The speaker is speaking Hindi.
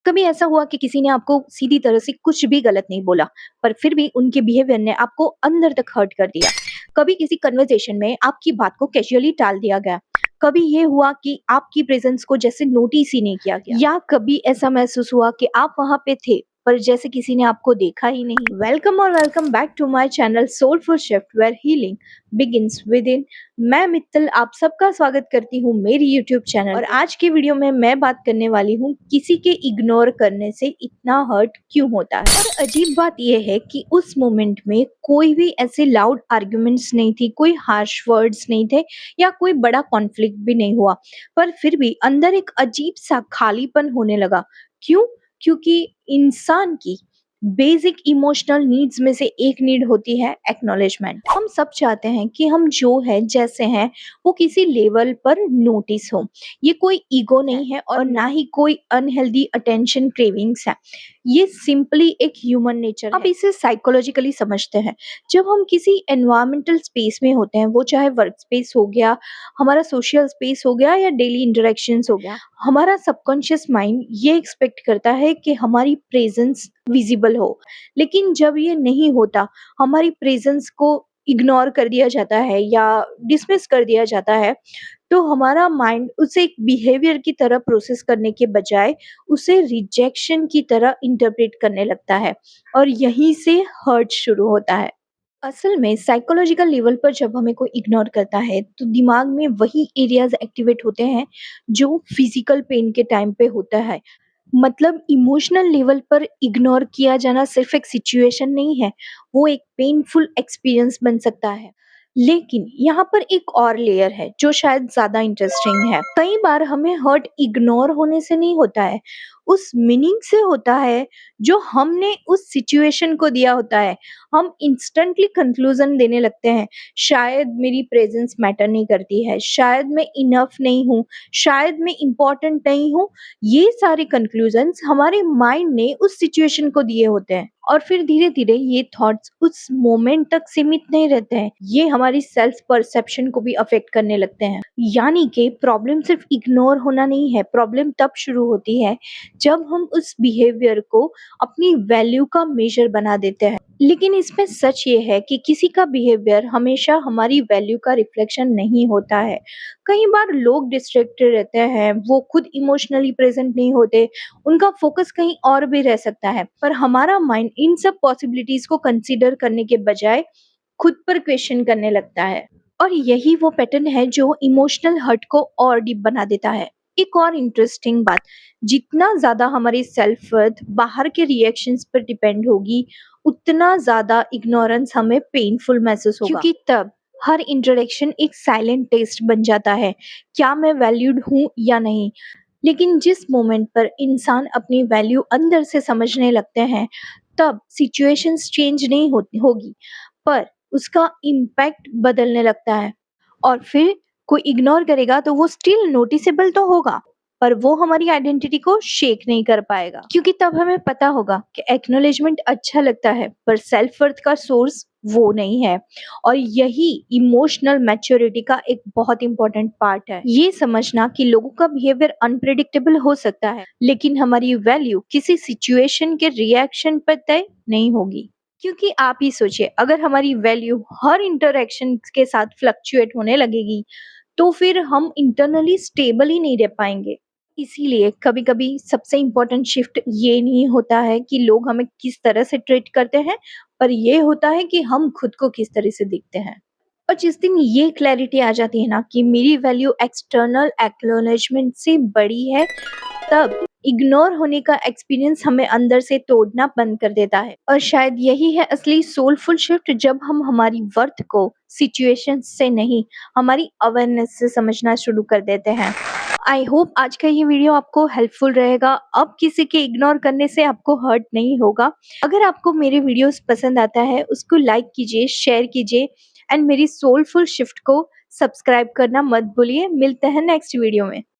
कभी ऐसा हुआ कि किसी ने आपको सीधी तरह से कुछ भी गलत नहीं बोला, पर फिर भी उनके बिहेवियर ने आपको अंदर तक हर्ट कर दिया। कभी किसी कन्वर्सेशन में आपकी बात को कैजुअली टाल दिया गया। कभी ये हुआ कि आपकी प्रेजेंस को जैसे नोटिस ही नहीं किया गया, या कभी ऐसा महसूस हुआ कि आप वहां पे थे पर जैसे किसी ने आपको देखा ही नहीं। वेलकम और welcome back to my channel soulful shift where healing begins within. मैं मित्तल आप सबका स्वागत करती हूँ मेरी यूट्यूब चैनल और आज की वीडियो में मैं बात करने वाली हूँ किसी के इग्नोर करने से इतना हर्ट क्यों होता है। और अजीब बात यह है कि उस मोमेंट में कोई भी ऐसे लाउड आर्ग्यूमेंट्स नहीं थी, कोई हार्श वर्ड्स नहीं थे या कोई बड़ा कॉन्फ्लिक्ट भी नहीं हुआ, पर फिर भी अंदर एक अजीब सा खालीपन होने लगा। क्यों? क्योंकि इंसान की बेसिक इमोशनल नीड्स में से एक नीड होती है एक्नॉलेजमेंट। हम सब चाहते हैं कि हम जो है जैसे हैं वो किसी लेवल पर नोटिस हो। ये कोई ईगो नहीं है और ना ही कोई अनहेल्दी अटेंशन क्रेविंग्स है। ये सिंपली एक ह्यूमन नेचर है। अब इसे साइकोलॉजिकली समझते हैं। जब हम किसी एनवायरमेंटल स्पेस में होते हैं, वो चाहे वर्क स्पेस हो गया, हमारा सोशल स्पेस हो गया या डेली इंटरेक्शंस हो गया, हमारा सबकॉन्शियस माइंड ये एक्सपेक्ट करता है कि हमारी प्रेजेंस विजिबल हो। लेकिन जब ये नहीं होता, हमारी प्रेजेंस को इग्नोर कर दिया जाता है या डिसमिस कर दिया जाता है, तो हमारा माइंड उसे एक बिहेवियर की तरह प्रोसेस करने के बजाय उसे रिजेक्शन की तरह इंटरप्रेट करने लगता है और यहीं से हर्ट शुरू होता है। असल में साइकोलॉजिकल लेवल पर जब हमें कोई इग्नोर करता है तो दिमाग में वही एरियाज एक्टिवेट होते हैं जो फिजिकल पेन के टाइम पे होता है। मतलब इमोशनल लेवल पर इग्नोर किया जाना सिर्फ एक सिचुएशन नहीं है, वो एक पेनफुल एक्सपीरियंस बन सकता है। लेकिन यहाँ पर एक और लेयर है जो शायद ज्यादा इंटरेस्टिंग है। कई बार हमें हर्ट इग्नोर होने से नहीं होता है, उस मीनिंग से होता है जो हमने उस सिचुएशन को दिया होता है। हम इंस्टेंटली कंक्लूजन देने लगते हैं, शायद मेरी प्रेजेंस मैटर नहीं करती है, शायद मैं इनफ नहीं हूँ, शायद मैं इम्पोर्टेंट नहीं हूँ। ये सारे कंक्लूजन्स हमारे माइंड ने उस सिचुएशन को दिए होते हैं और फिर धीरे धीरे ये थॉट्स उस मोमेंट तक सीमित नहीं रहते हैं, ये हमारी सेल्फ परसेप्शन को भी अफेक्ट करने लगते हैं। यानी कि प्रॉब्लम सिर्फ इग्नोर होना नहीं है, प्रॉब्लम तब शुरू होती है जब हम उस बिहेवियर को अपनी वैल्यू का मेजर बना देते हैं। लेकिन इसमें सच ये है कि किसी का बिहेवियर हमेशा हमारी वैल्यू का रिफ्लेक्शन नहीं होता है। कई बार लोग डिस्ट्रैक्टेड रहते हैं, वो खुद इमोशनली प्रेजेंट नहीं होते, उनका फोकस कहीं और भी रह सकता है, पर हमारा माइंड इन सब पॉसिबिलिटीज को कंसीडर करने के बजाय खुद पर क्वेश्चन करने लगता है। और यही वो पैटर्न है जो इमोशनल हर्ट को और डीप बना देता है। एक और इंटरेस्टिंग बात, जितना ज्यादा हमारी सेल्फ वर्थ बाहर के रिएक्शंस पर डिपेंड होगी, उतना ज्यादा इग्नोरेंस हमें पेनफुल महसूस होगा। क्योंकि तब हर इंटरेक्शन एक साइलेंट टेस्ट बन जाता है, क्या मैं वैल्यूड हूँ या नहीं। लेकिन जिस मोमेंट पर इंसान अपनी वैल्यू अंदर से समझने लगते हैं, तब सिचुएशंस चेंज नहीं होगी, पर उसका इम्पैक्ट बदलने लगता है। और फिर कोई इग्नोर करेगा तो वो स्टिल नोटिसेबल तो होगा, पर वो हमारी आइडेंटिटी को शेक नहीं कर पाएगा, क्योंकि तब हमें पता होगा कि एक्नॉलेजमेंट अच्छा लगता है पर सेल्फ वर्थ का सोर्स वो नहीं है। और यही इमोशनल मैच्योरिटी का एक बहुत इंपॉर्टेंट पार्ट है, ये समझना कि लोगों का बिहेवियर अनप्रेडिक्टेबल हो सकता है, लेकिन हमारी वैल्यू किसी सिचुएशन के रिएक्शन पर तय नहीं होगी। क्योंकि आप ही सोचिए, अगर हमारी वैल्यू हर इंटरेक्शन के साथ फ्लक्चुएट होने लगेगी, तो फिर हम इंटरनली स्टेबल ही नहीं रह पाएंगे। इसीलिए कभी कभी सबसे इम्पोर्टेंट शिफ्ट ये नहीं होता है कि लोग हमें किस तरह से ट्रीट करते हैं, पर ये होता है कि हम खुद को किस तरह से दिखते हैं। और जिस दिन ये क्लैरिटी आ जाती है ना कि मेरी वैल्यू एक्सटर्नल एक्नॉलेजमेंट से बड़ी है, तब इग्नोर होने का एक्सपीरियंस हमें अंदर से तोड़ना बंद कर देता है। और शायद यही है असली सोलफुल शिफ्ट, जब हम हमारी वर्थ को सिचुएशन से नहीं, हमारी अवेयरनेस से समझना शुरू कर देते हैं। आई होप आज का ये वीडियो आपको हेल्पफुल रहेगा। अब किसी के इग्नोर करने से आपको हर्ट नहीं होगा। अगर आपको मेरे वीडियोस पसंद आता है, उसको लाइक कीजिए, शेयर कीजिए एंड मेरी सोलफुल शिफ्ट को सब्सक्राइब करना मत भूलिए। मिलते हैं नेक्स्ट वीडियो में।